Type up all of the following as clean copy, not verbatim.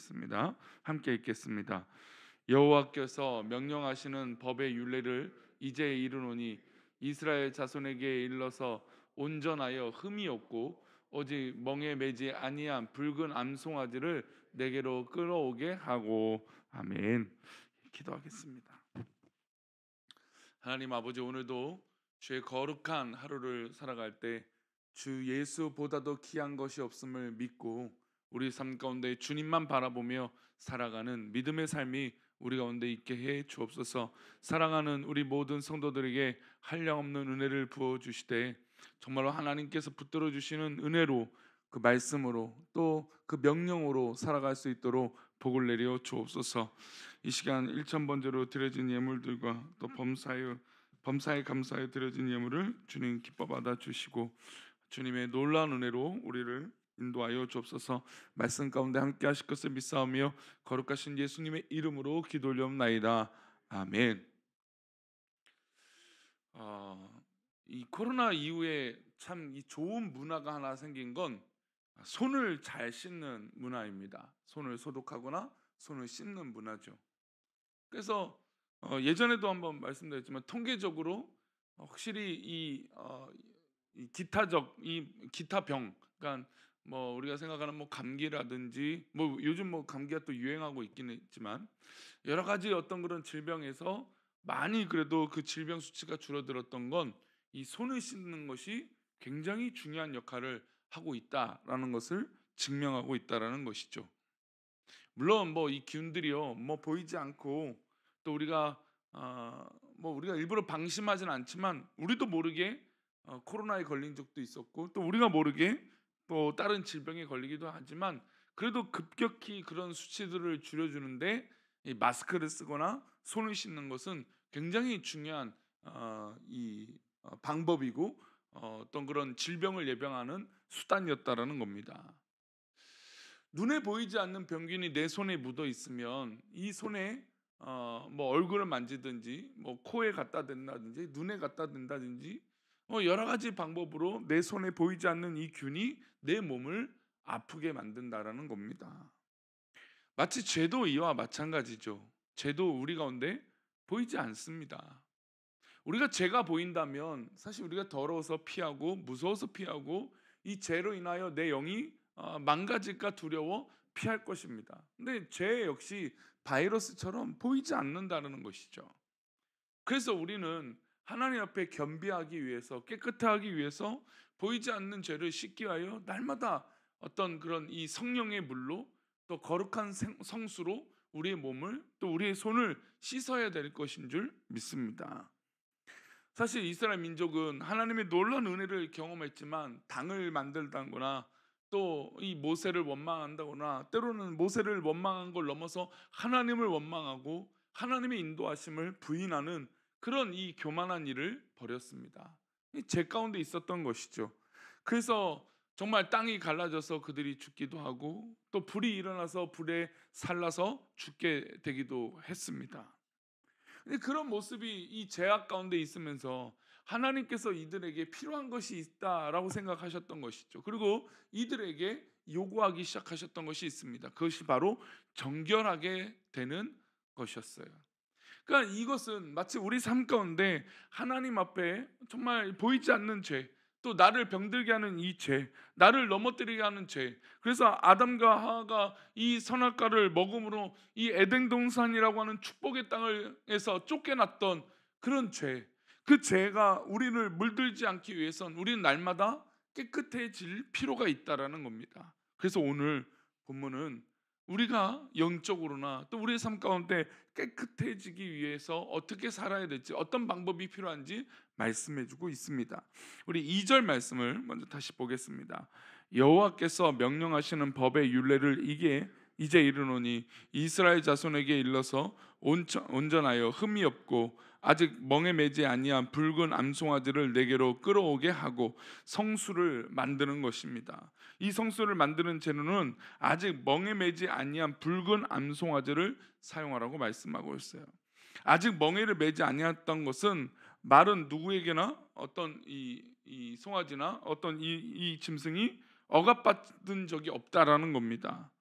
하겠습니다. 함께 읽겠습니다. 여호와께서 명령하시는 법의 율례를 이제 이르노니 이스라엘 자손에게 일러서 온전하여 흠이 없고 오직 멍에 매지 아니한 붉은 암송아지를 내게로 끌어오게 하고. 아멘. 기도하겠습니다. 하나님 아버지, 오늘도 주의 거룩한 하루를 살아갈 때 주 예수보다도 귀한 것이 없음을 믿고 우리 삶 가운데 주님만 바라보며 살아가는 믿음의 삶이 우리 가운데 있게 해 주옵소서. 사랑하는 우리 모든 성도들에게 한량없는 은혜를 부어 주시되 정말로 하나님께서 붙들어 주시는 은혜로 그 말씀으로 또 그 명령으로 살아갈 수 있도록 복을 내려 주옵소서. 이 시간 일천번제로 드려진 예물들과 또 범사에 감사하여 드려진 예물을 주님 기뻐 받아 주시고 주님의 놀라운 은혜로 우리를 인도하여 주옵소서. 말씀 가운데 함께 하실 것을 믿사오며 거룩하신 예수님의 이름으로 기도 올려옵나이다. 아멘. 이 코로나 이후에 참 이 좋은 문화가 하나 생긴 건 손을 잘 씻는 문화입니다. 손을 소독하거나 손을 씻는 문화죠. 그래서 예전에도 한번 말씀드렸지만 통계적으로 확실히 이 기타적 이 기타병, 그러니까 뭐 우리가 생각하는 뭐 감기라든지 뭐 요즘 뭐 감기가 또 유행하고 있기는 있지만 여러 가지 어떤 그런 질병에서 많이 그래도 그 질병 수치가 줄어들었던 건 이 손을 씻는 것이 굉장히 중요한 역할을 하고 있다라는 것을 증명하고 있다라는 것이죠. 물론 뭐 이 기운들이요 뭐 보이지 않고 또 우리가 뭐 우리가 일부러 방심하진 않지만 우리도 모르게 코로나에 걸린 적도 있었고 또 우리가 모르게 또 다른 질병에 걸리기도 하지만 그래도 급격히 그런 수치들을 줄여주는데 이 마스크를 쓰거나 손을 씻는 것은 굉장히 중요한 방법이고 어떤 그런 질병을 예방하는 수단이었다라는 겁니다. 눈에 보이지 않는 병균이 내 손에 묻어 있으면 이 손에 뭐 얼굴을 만지든지 뭐 코에 갖다 댄다든지 눈에 갖다 댄다든지 여러 가지 방법으로 내 손에 보이지 않는 이 균이 내 몸을 아프게 만든다라는 겁니다. 마치 죄도 이와 마찬가지죠. 죄도 우리 가운데 보이지 않습니다. 우리가 죄가 보인다면 사실 우리가 더러워서 피하고 무서워서 피하고 이 죄로 인하여 내 영이 망가질까 두려워 피할 것입니다. 근데 죄 역시 바이러스처럼 보이지 않는다는 것이죠. 그래서 우리는 하나님 앞에 겸비하기 위해서 깨끗하기 위해서 보이지 않는 죄를 씻기 위하여 날마다 어떤 그런 이 성령의 물로 또 거룩한 성수로 우리의 몸을 또 우리의 손을 씻어야 될 것인 줄 믿습니다. 사실 이스라엘 민족은 하나님의 놀라운 은혜를 경험했지만 당을 만들다거나 또 이 모세를 원망한다거나 때로는 모세를 원망한 걸 넘어서 하나님을 원망하고 하나님의 인도하심을 부인하는 그런 이 교만한 일을 벌였습니다. 제 가운데 있었던 것이죠. 그래서 정말 땅이 갈라져서 그들이 죽기도 하고 또 불이 일어나서 불에 살라서 죽게 되기도 했습니다. 근데 그런 모습이 이 죄악 가운데 있으면서 하나님께서 이들에게 필요한 것이 있다라고 생각하셨던 것이죠. 그리고 이들에게 요구하기 시작하셨던 것이 있습니다. 그것이 바로 정결하게 되는 것이었어요. 그러니까 이것은 마치 우리 삶 가운데 하나님 앞에 정말 보이지 않는 죄, 또 나를 병들게 하는 이 죄, 나를 넘어뜨리게 하는 죄. 그래서 아담과 하와가 이 선악과를 먹음으로 이 에덴 동산이라고 하는 축복의 땅에서 쫓겨났던 그런 죄. 그 죄가 우리를 물들지 않기 위해선 우리는 날마다 깨끗해질 필요가 있다라는 겁니다. 그래서 오늘 본문은 우리가 영적으로나 또 우리의 삶 가운데 깨끗해지기 위해서 어떻게 살아야 될지 어떤 방법이 필요한지 말씀해주고 있습니다. 우리 2절 말씀을 먼저 다시 보겠습니다. 여호와께서 명령하시는 법의 율례를 이제 이르노니 이스라엘 자손에게 일러서 온전하여 흠이 없고 아직 멍에 매지 아니한 붉은 암송아지를 내게로 끌어오게 하고 성수를 만드는 것입니다. 이 성수를 만드는 재료는 아직 멍에 매지 아니한 붉은 암송아지를 사용하라고 말씀하고 있어요. 아직 멍에를 매지 아니했던 것은 말은 누구에게나 어떤 이 송아지나 어떤 이 짐승이 억압받은 적이 없다라는 겁니다.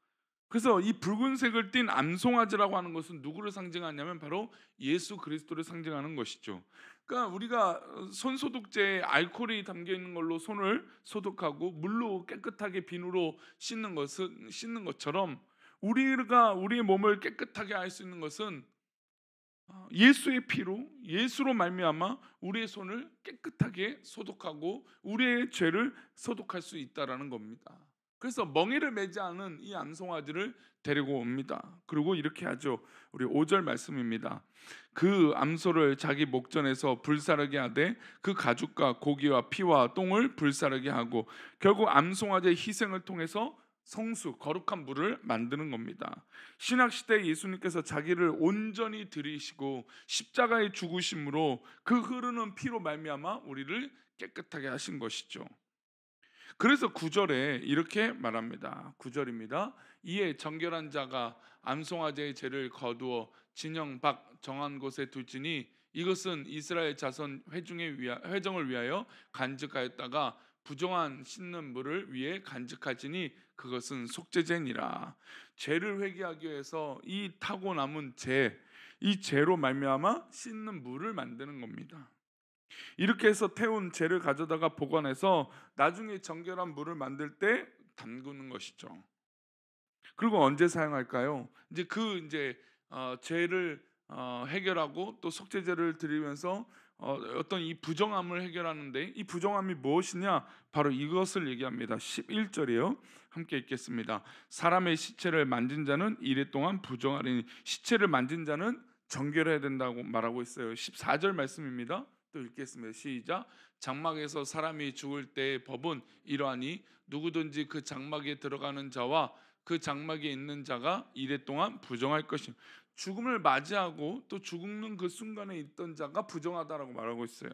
그래서 이 붉은색을 띤 암송아지라고 하는 것은 누구를 상징하냐면 바로 예수 그리스도를 상징하는 것이죠. 그러니까 우리가 손 소독제에 알코올이 담겨 있는 걸로 손을 소독하고 물로 깨끗하게 비누로 씻는 것처럼 우리가 우리의 몸을 깨끗하게 할 수 있는 것은 예수의 피로, 예수로 말미암아 우리의 손을 깨끗하게 소독하고 우리의 죄를 소독할 수 있다라는 겁니다. 그래서 멍에를 매지 않은 이 암송아지를 데리고 옵니다. 그리고 이렇게 하죠. 우리 5절 말씀입니다. 그 암소를 자기 목전에서 불사르게 하되 그 가죽과 고기와 피와 똥을 불사르게 하고 결국 암송아지의 희생을 통해서 성수, 거룩한 물을 만드는 겁니다. 신약 시대 예수님께서 자기를 온전히 들이시고 십자가의 죽으심으로 그 흐르는 피로 말미암아 우리를 깨끗하게 하신 것이죠. 그래서 9절에 이렇게 말합니다. 9절입니다. 이에 정결한 자가 암송아지의 죄를 거두어 진영 밖 정한 곳에 둘지니 이것은 이스라엘 자손 회정을 위하여 간직하였다가 부정한 씻는 물을 위해 간직하지니 그것은 속죄제니라. 죄를 회개하기 위해서 이 타고 남은 이 죄로 말미암아 씻는 물을 만드는 겁니다. 이렇게 해서 태운 재를 가져다가 보관해서 나중에 정결한 물을 만들 때 담그는 것이죠. 그리고 언제 사용할까요? 이제 죄를 해결하고 또 속죄제를 드리면서 어떤 이 부정함을 해결하는데, 이 부정함이 무엇이냐? 바로 이것을 얘기합니다. 11절이에요. 함께 읽겠습니다. 사람의 시체를 만진 자는 이래 동안 부정하리니, 시체를 만진 자는 정결해야 된다고 말하고 있어요. 14절 말씀입니다. 또 읽겠습니다. 시작. 장막에서 사람이 죽을 때의 법은 이러하니 누구든지 그 장막에 들어가는 자와 그 장막에 있는 자가 이래 동안 부정할 것이니, 죽음을 맞이하고 또 죽는 그 순간에 있던 자가 부정하다라고 말하고 있어요.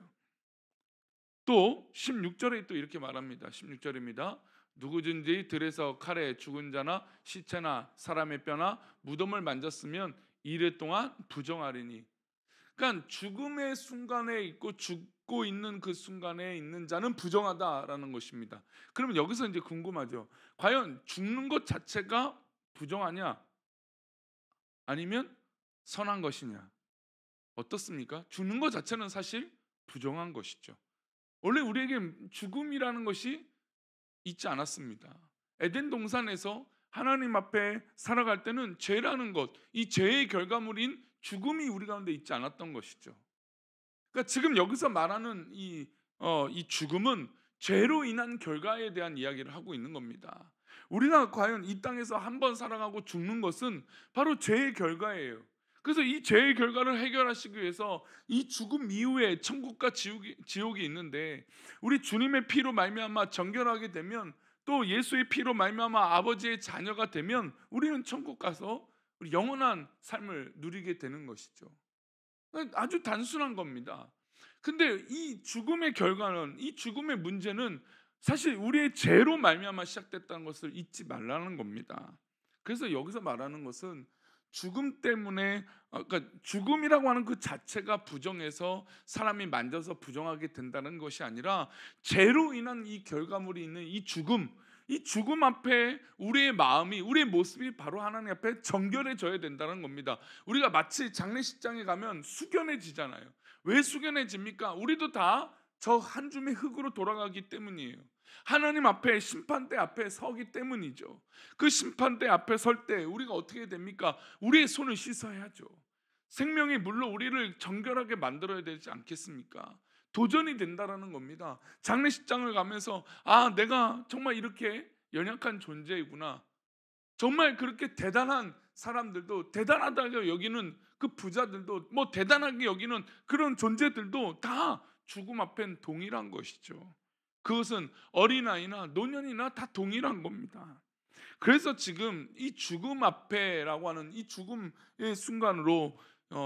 또 16절에 또 이렇게 말합니다. 16절입니다. 누구든지 들에서 칼에 죽은 자나 시체나 사람의 뼈나 무덤을 만졌으면 이래 동안 부정하리니, 그러니까 죽음의 순간에 있고 죽고 있는 그 순간에 있는 자는 부정하다라는 것입니다. 그러면 여기서 이제 궁금하죠. 과연 죽는 것 자체가 부정하냐? 아니면 선한 것이냐? 어떻습니까? 죽는 것 자체는 사실 부정한 것이죠. 원래 우리에게 죽음이라는 것이 있지 않았습니다. 에덴 동산에서 하나님 앞에 살아갈 때는 죄라는 것, 이 죄의 결과물인 죽음이 우리 가운데 있지 않았던 것이죠. 그러니까 지금 여기서 말하는 이 죽음은 죄로 인한 결과에 대한 이야기를 하고 있는 겁니다. 우리가 과연 이 땅에서 한 번 살아가고 죽는 것은 바로 죄의 결과예요. 그래서 이 죄의 결과를 해결하시기 위해서 이 죽음 이후에 천국과 지옥이 있는데, 우리 주님의 피로 말미암아 정결하게 되면, 또 예수의 피로 말미암아 아버지의 자녀가 되면 우리는 천국 가서 우리 영원한 삶을 누리게 되는 것이죠. 아주 단순한 겁니다. 근데 이 죽음의 결과는, 이 죽음의 문제는 사실 우리의 죄로 말미암아 시작됐다는 것을 잊지 말라는 겁니다. 그래서 여기서 말하는 것은 죽음 때문에, 그러니까 죽음이라고 하는 그 자체가 부정해서 사람이 만져서 부정하게 된다는 것이 아니라, 죄로 인한 이 결과물이 있는 이 죽음 앞에 우리의 마음이, 우리의 모습이 바로 하나님 앞에 정결해져야 된다는 겁니다. 우리가 마치 장례식장에 가면 숙연해지잖아요. 왜 숙연해집니까? 우리도 다 저 한 줌의 흙으로 돌아가기 때문이에요. 하나님 앞에, 심판대 앞에 서기 때문이죠. 그 심판대 앞에 설 때 우리가 어떻게 됩니까? 우리의 손을 씻어야죠. 생명의 물로 우리를 정결하게 만들어야 되지 않겠습니까? 도전이 된다라는 겁니다. 장례식장을 가면서 내가 정말 이렇게 연약한 존재이구나, 정말 그렇게 대단한 사람들도, 대단하다고 여기는 그 부자들도, 뭐 대단하게 여기는 그런 존재들도 다 죽음 앞엔 동일한 것이죠. 그것은 어린아이나 노년이나 다 동일한 겁니다. 그래서 지금 이 죽음 앞에라고 하는 이 죽음의 순간으로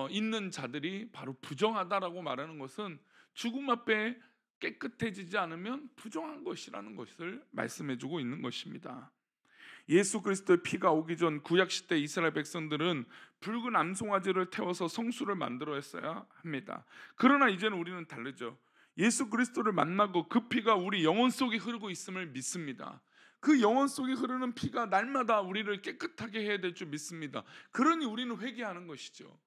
있는 자들이 바로 부정하다라고 말하는 것은, 죽음 앞에 깨끗해지지 않으면 부정한 것이라는 것을 말씀해주고 있는 것입니다. 예수 그리스도의 피가 오기 전 구약 시대 이스라엘 백성들은 붉은 암송아지를 태워서 성수를 만들어야 합니다. 그러나 이제는 우리는 다르죠. 예수 그리스도를 만나고 그 피가 우리 영혼 속에 흐르고 있음을 믿습니다. 그 영혼 속에 흐르는 피가 날마다 우리를 깨끗하게 해야 될 줄 믿습니다. 그러니 우리는 회개하는 것이죠.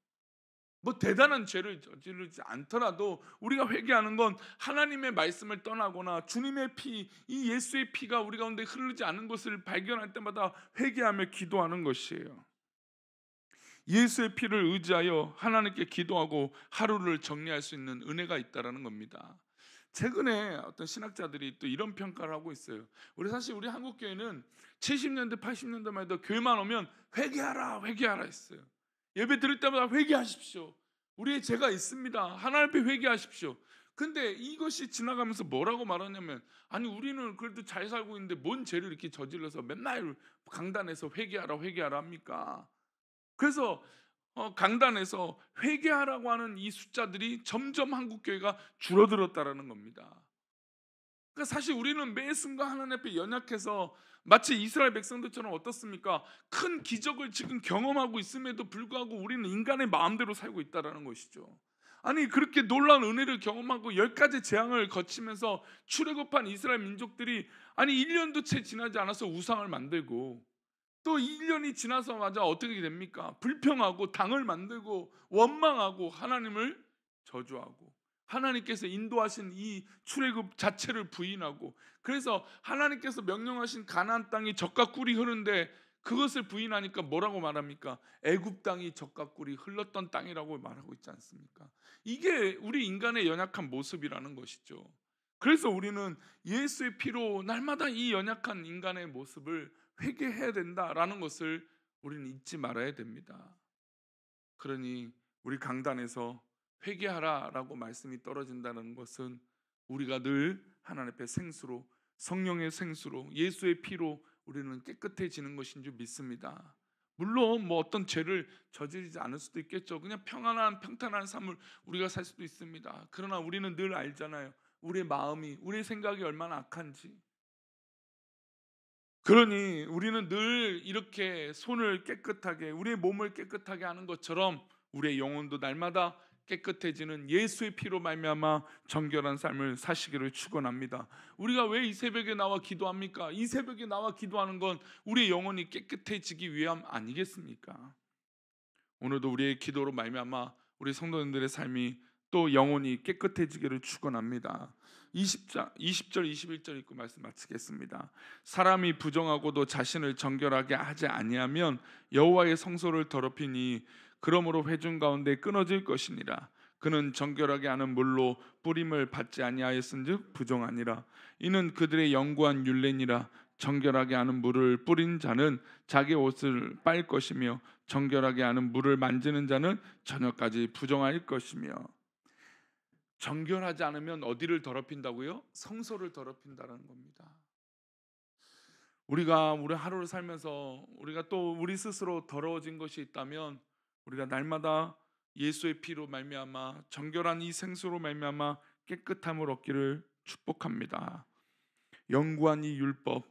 뭐 대단한 죄를 저지르지 않더라도 우리가 회개하는 건 하나님의 말씀을 떠나거나 주님의 피, 이 예수의 피가 우리 가운데 흐르지 않은 것을 발견할 때마다 회개하며 기도하는 것이에요. 예수의 피를 의지하여 하나님께 기도하고 하루를 정리할 수 있는 은혜가 있다라는 겁니다. 최근에 어떤 신학자들이 또 이런 평가를 하고 있어요. 사실 우리 한국 교회는 70년대 80년대만 해도 교회만 오면 회개하라 회개하라 했어요. 예배 드릴 때마다 회개하십시오. 우리의 죄가 있습니다. 하나님 앞에 회개하십시오. 근데 이것이 지나가면서 뭐라고 말하냐면, 아니 우리는 그래도 잘 살고 있는데 뭔 죄를 이렇게 저질러서 맨날 강단에서 회개하라 회개하라 합니까? 그래서 강단에서 회개하라고 하는 이 숫자들이 점점 한국 교회가 줄어들었다라는 겁니다. 그러니까 사실 우리는 매 순간 하나님 앞에 연약해서 마치 이스라엘 백성들처럼 어떻습니까? 큰 기적을 지금 경험하고 있음에도 불구하고 우리는 인간의 마음대로 살고 있다라는 것이죠. 아니 그렇게 놀라운 은혜를 경험하고 10가지 재앙을 거치면서 출애굽한 이스라엘 민족들이 아니 1년도 채 지나지 않아서 우상을 만들고, 또 1년이 지나서마자 어떻게 됩니까? 불평하고 당을 만들고 원망하고 하나님을 저주하고 하나님께서 인도하신 이 출애굽 자체를 부인하고, 그래서 하나님께서 명령하신 가나안 땅이 젖과 꿀이 흐르는데 그것을 부인하니까 뭐라고 말합니까? 애굽 땅이 젖과 꿀이 흘렀던 땅이라고 말하고 있지 않습니까? 이게 우리 인간의 연약한 모습이라는 것이죠. 그래서 우리는 예수의 피로 날마다 이 연약한 인간의 모습을 회개해야 된다라는 것을 우리는 잊지 말아야 됩니다. 그러니 우리 강단에서 회개하라라고 말씀이 떨어진다는 것은 우리가 늘 하나님 앞에 생수로, 성령의 생수로, 예수의 피로 우리는 깨끗해지는 것인 줄 믿습니다. 물론 뭐 어떤 죄를 저지르지 않을 수도 있겠죠. 그냥 평안한 평탄한 삶을 우리가 살 수도 있습니다. 그러나 우리는 늘 알잖아요. 우리의 마음이, 우리의 생각이 얼마나 악한지. 그러니 우리는 늘 이렇게 손을 깨끗하게, 우리의 몸을 깨끗하게 하는 것처럼 우리의 영혼도 날마다 깨끗해지는 예수의 피로 말미암아 정결한 삶을 사시기를 축원합니다. 우리가 왜 이 새벽에 나와 기도합니까? 이 새벽에 나와 기도하는 건 우리의 영혼이 깨끗해지기 위함 아니겠습니까? 오늘도 우리의 기도로 말미암아 우리 성도님들의 삶이 또 영혼이 깨끗해지기를 축원합니다. 20절 21절 읽고 말씀 마치겠습니다. 사람이 부정하고도 자신을 정결하게 하지 아니하면 여호와의 성소를 더럽히니 그러므로 회중 가운데 끊어질 것이니라. 그는 정결하게 하는 물로 뿌림을 받지 아니하였은즉 부정하니라. 이는 그들의 영구한 율례니라. 정결하게 하는 물을 뿌린 자는 자기 옷을 빨 것이며 정결하게 하는 물을 만지는 자는 저녁까지 부정할 것이며. 정결하지 않으면 어디를 더럽힌다고요? 성소를 더럽힌다는 겁니다. 우리가 우리 하루를 살면서 우리가 또 우리 스스로 더러워진 것이 있다면 우리가 날마다 예수의 피로 말미암아 정결한 이 생수로 말미암아 깨끗함을 얻기를 축복합니다. 영구한 이 율법,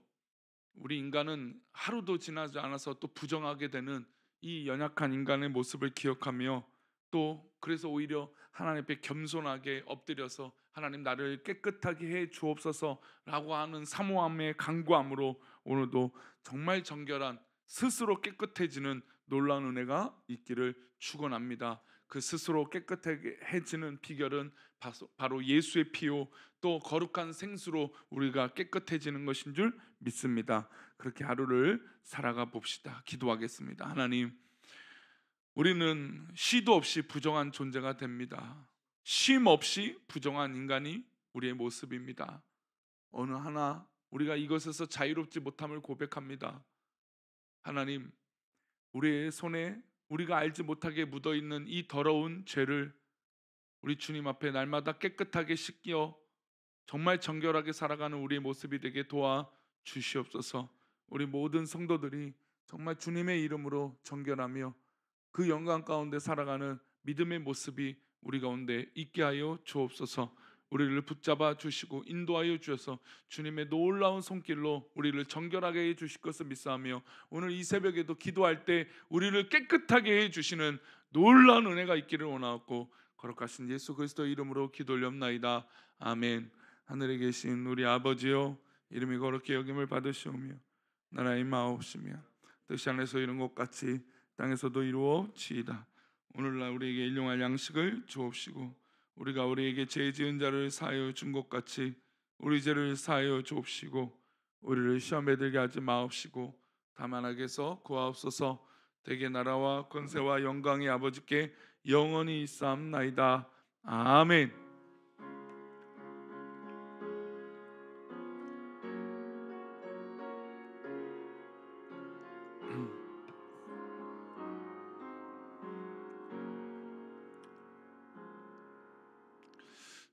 우리 인간은 하루도 지나지 않아서 또 부정하게 되는 이 연약한 인간의 모습을 기억하며, 또 그래서 오히려 하나님 앞에 겸손하게 엎드려서 하나님 나를 깨끗하게 해 주옵소서라고 하는 사모함의 간구함으로 오늘도 정말 정결한, 스스로 깨끗해지는 놀라운 은혜가 있기를 축원합니다. 그 스스로 깨끗해지는 비결은 바로 예수의 피요 또 거룩한 생수로 우리가 깨끗해지는 것인 줄 믿습니다. 그렇게 하루를 살아가 봅시다. 기도하겠습니다. 하나님, 우리는 시도 없이 부정한 존재가 됩니다. 쉼 없이 부정한 인간이 우리의 모습입니다. 어느 하나 우리가 이것에서 자유롭지 못함을 고백합니다. 하나님, 우리의 손에 우리가 알지 못하게 묻어있는 이 더러운 죄를 우리 주님 앞에 날마다 깨끗하게 씻겨 정말 정결하게 살아가는 우리의 모습이 되게 도와 주시옵소서. 우리 모든 성도들이 정말 주님의 이름으로 정결하며 그 영광 가운데 살아가는 믿음의 모습이 우리 가운데 있게 하여 주옵소서. 우리를 붙잡아 주시고 인도하여 주셔서 주님의 놀라운 손길로 우리를 정결하게 해 주실 것을 믿사오며, 오늘 이 새벽에도 기도할 때 우리를 깨끗하게 해 주시는 놀라운 은혜가 있기를 원하옵고 거룩하신 예수 그리스도 이름으로 기도 올렵나이다. 아멘. 하늘에 계신 우리 아버지요, 이름이 거룩히 여김을 받으시오며 나라의 마옵시며 뜻이 하늘에서 이룬 것 같이 땅에서도 이루어지이다. 오늘날 우리에게 일용할 양식을 주옵시고 우리가 우리에게 죄 지은 자를 사하여 준 것 같이 우리 죄를 사하여 주옵시고 우리를 시험에 들게 하지 마옵시고 다만 악에서 구하옵소서. 대개 나라와 권세와 영광이 아버지께 영원히 있사옵나이다. 아멘.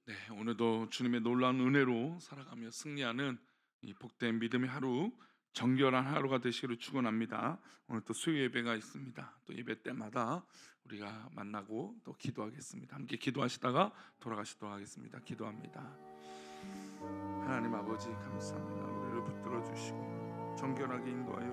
네, 오늘도 주님의 놀라운 은혜로 살아가며 승리하는 이 복된 믿음의 하루, 정결한 하루가 되시기를 축원합니다. 오늘 또 수요 예배가 있습니다. 또 예배 때마다 우리가 만나고 또 기도하겠습니다. 함께 기도하시다가 돌아가시도록 하겠습니다. 기도합니다. 하나님 아버지 감사합니다. 우리를 붙들어 주시고 정결하게 인도하여